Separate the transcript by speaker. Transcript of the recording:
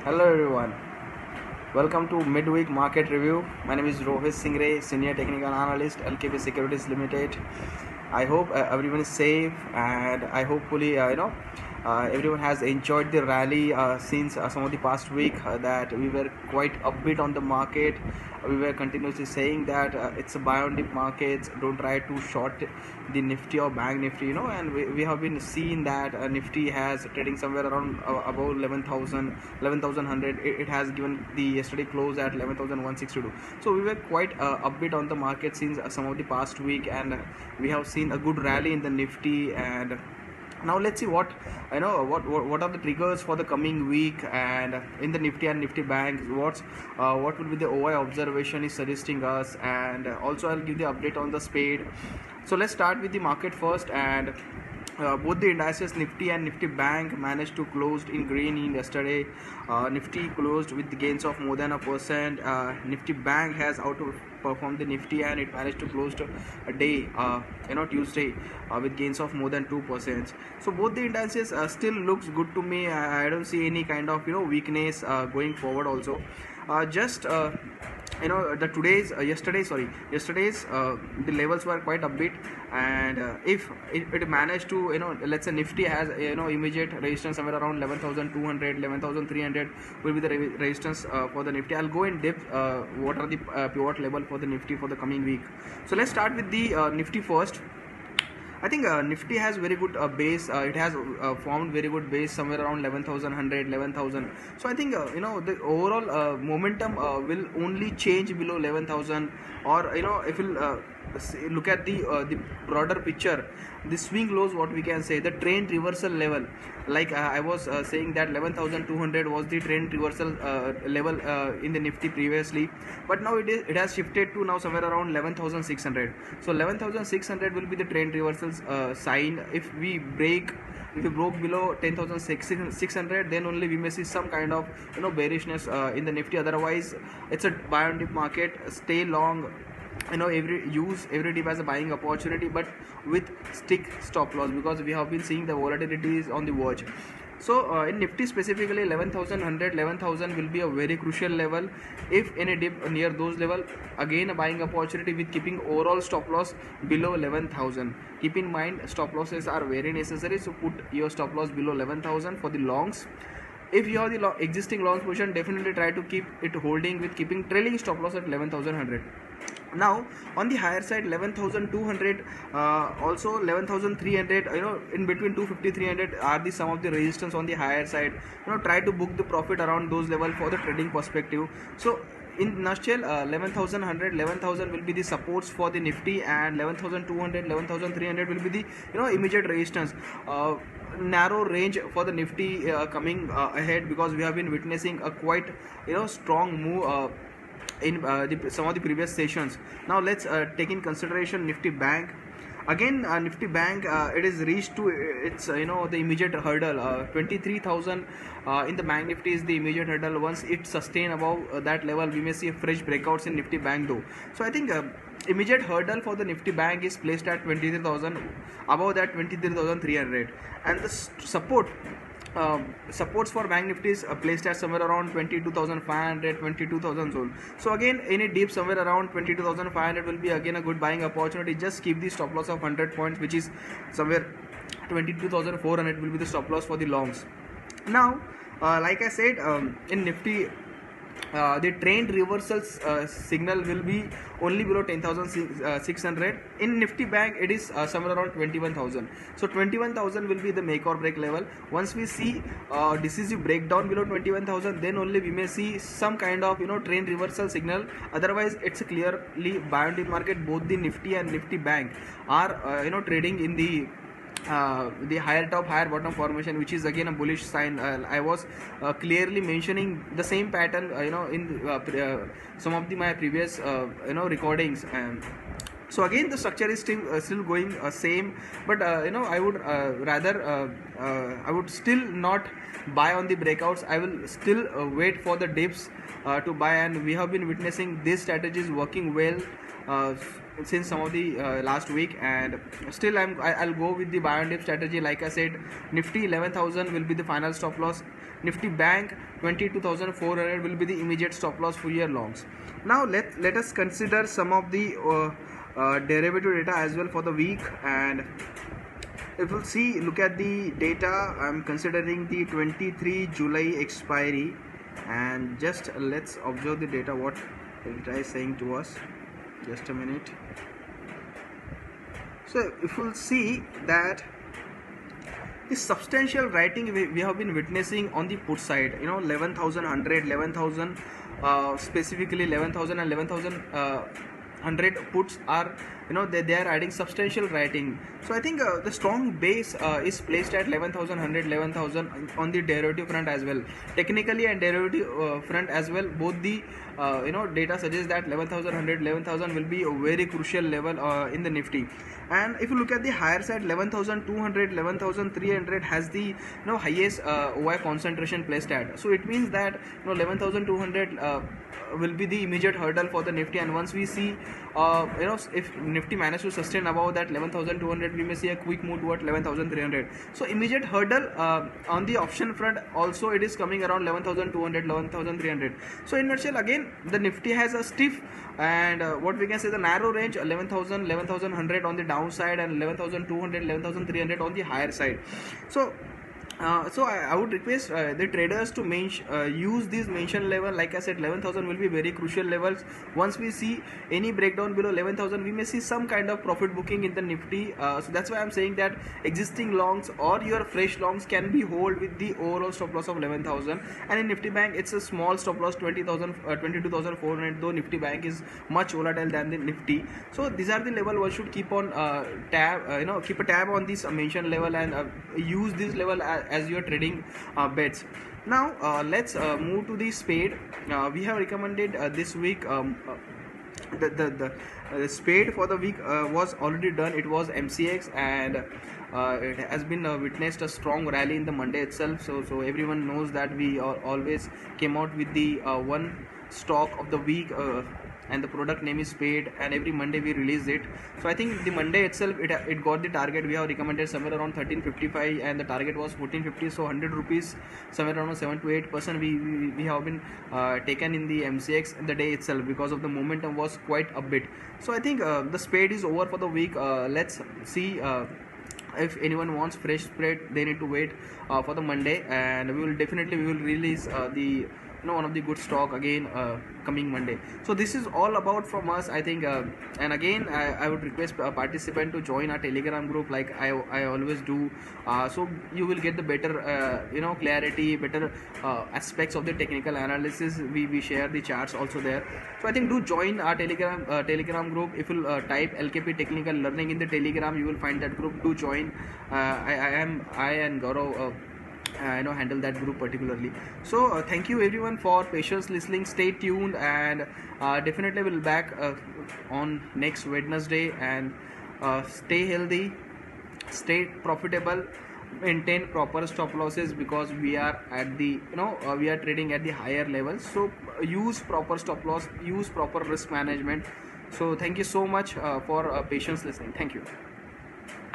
Speaker 1: Hello everyone, welcome to Midweek Market Review. My name is Rohit Singre, Senior Technical Analyst, LKP Securities Limited. I hope everyone is safe, and I hopefully everyone has enjoyed the rally since some of the past week that we were quite upbeat on the market. We were continuously saying that it's a buy on dip markets, don't try to short the Nifty or Bank Nifty, and we have been seeing that Nifty has trading somewhere around above 11,000, 11,100. It has given the yesterday close at 11,162. So we were quite upbeat on the market since some of the past week, and we have seen a good rally in the Nifty. And now let's see what are the triggers for the coming week, and in the Nifty and Nifty Bank, what will be the OI observation is suggesting us, and also I'll give the update on the spade. So let's start with the market first, and both the indices Nifty and Nifty Bank managed to close in green in yesterday. Nifty closed with the gains of more than 1%. Nifty Bank has outperformed the Nifty, and it managed to close a day, Tuesday, with gains of more than 2%. So both the indices still looks good to me. I don't see any kind of weakness going forward also. Just the yesterday's the levels were quite upbeat, and if it managed to, let's say Nifty has immediate resistance somewhere around 11,200, 11,300 will be the resistance for the Nifty. I'll go in depth what are the pivot level for the Nifty for the coming week. So let's start with the Nifty first. I think Nifty has very good base. It has formed very good base somewhere around 11,100, 11,000. So I think the overall momentum will only change below 11,000, or if we'll look at the broader picture, the swing lows, what we can say, the trend reversal level. Like I was saying that 11,200 was the trend reversal level in the Nifty previously, but now it has shifted to now somewhere around 11,600. So 11,600 will be the trend reversal sign. If we broke below 10,600, then only we may see some kind of bearishness in the Nifty. Otherwise, it's a buy on dip market. Stay long, every dip as a buying opportunity, but with stick stop loss, because we have been seeing the volatility is on the verge. So in Nifty specifically, 11,100, 11,000 will be a very crucial level. If any dip near those level, again a buying opportunity with keeping overall stop loss below 11,000. Keep in mind, stop losses are very necessary, so put your stop loss below 11,000 for the longs. If you have the existing long position, definitely try to keep it holding with keeping trailing stop loss at 11,100. Now on the higher side, 11,200, also 11,300, in between 250 300 are the some of the resistance on the higher side. Try to book the profit around those level for the trading perspective. So in nutshell, 11,100, 11,000 will be the supports for the Nifty, and 11,200, 11,300 will be the immediate resistance. Narrow range for the Nifty coming ahead, because we have been witnessing a quite strong move in some of the previous sessions. Now let's take in consideration Nifty Bank. Again, Nifty Bank, it is reached to its the immediate hurdle, 23,000 in the Bank Nifty is the immediate hurdle. Once it sustain above that level, we may see a fresh breakouts in Nifty Bank though. So I think immediate hurdle for the Nifty Bank is placed at 23,000, above that 23,300, and the supports for Bank Nifty is placed at somewhere around 22,500, 22,000 zone. So again, any dip somewhere around 22,500 will be again a good buying opportunity. Just keep the stop loss of 100 points, which is somewhere 22,400 will be the stop loss for the longs. Now like I said, in Nifty, the trend reversals signal will be only below 10,600. In Nifty Bank, it is somewhere around 21,000. So 21,000 will be the make or break level. Once we see decisive breakdown below 21,000, then only we may see some kind of trend reversal signal. Otherwise, it's a clearly buy on dip market. Both the Nifty and Nifty Bank are trading in the higher top higher bottom formation, which is again a bullish sign. I was clearly mentioning the same pattern in some of my previous recordings. And so again, the structure is still going same, but I would I would still not buy on the breakouts. I will still wait for the dips to buy, and we have been witnessing this strategy is working well since some of the last week, and still I'll go with the buy and dip strategy. Like I said, Nifty 11,000 will be the final stop loss. Nifty Bank 22,400 will be the immediate stop loss for your longs. Now let us consider some of the derivative data as well for the week. And if we'll see, look at the data, I'm considering the 23 July expiry, and just let's observe the data, what data is saying to us. Just a minute. So if we'll see that the substantial writing we have been witnessing on the put side, 11,100, 11,000, specifically 11,000 and 11,100 puts are, they are adding substantial writing. So I think the strong base is placed at 11,100, 11,000 on the derivative front as well, technically and derivative front as well. Both the data suggests that 11,100, 11,000 will be a very crucial level in the Nifty. And if you look at the higher side, 11,200, 11,300 has the highest OI concentration placed at. So it means that 11,200 will be the immediate hurdle for the Nifty. And once we see if Nifty manage to sustain above that 11,200, we may see a quick move toward 11,300. So immediate hurdle on the option front also, it is coming around 11,200, 11,300. So in nutshell, again the Nifty has a stiff and what we can say the narrow range, 11,000, 11,100 on the downside and 11,200, 11,300 on the higher side. So I would request the traders to use this mention level. Like I said, 11,000 will be very crucial levels. Once we see any breakdown below 11,000, we may see some kind of profit booking in the Nifty. So that's why I'm saying that existing longs or your fresh longs can be hold with the overall stop loss of 11,000. And in Nifty Bank, it's a small stop loss, 22,400. Though Nifty Bank is much volatile than the Nifty. So these are the level one should keep on keep a tab on this mention level and use this level as your trading bets. Now let's move to the spade. We have recommended this week the spade for the week was already done. It was MCX, and it has been witnessed a strong rally in the Monday itself. So everyone knows that we always came out with the one stock of the week, and the product name is Spade, and every Monday we release it. So I think the Monday itself it got the target. We have recommended somewhere around 1355 and the target was 1450. So 100 rupees, somewhere around 7 to 8% we have been taken in the MCX in the day itself, because of the momentum was quite a bit. So I think the Spade is over for the week. Let's see if anyone wants fresh spread, they need to wait for the Monday, and we will release the one of the good stock again coming Monday. So this is all about from us, I think, and again I would request a participant to join our Telegram group like I always do. So you will get the better clarity, better aspects of the technical analysis. We share the charts also there. So I think do join our Telegram group. If you type LKP Technical Learning in the Telegram, you will find that group. Do join. I and Gaurav handle that group particularly. So thank you everyone for patience listening. Stay tuned, and definitely we'll back on next Wednesday. And stay healthy, stay profitable, maintain proper stop losses, because we are at the we are trading at the higher levels. So use proper stop loss, use proper risk management. So thank you so much for patience listening. Thank you.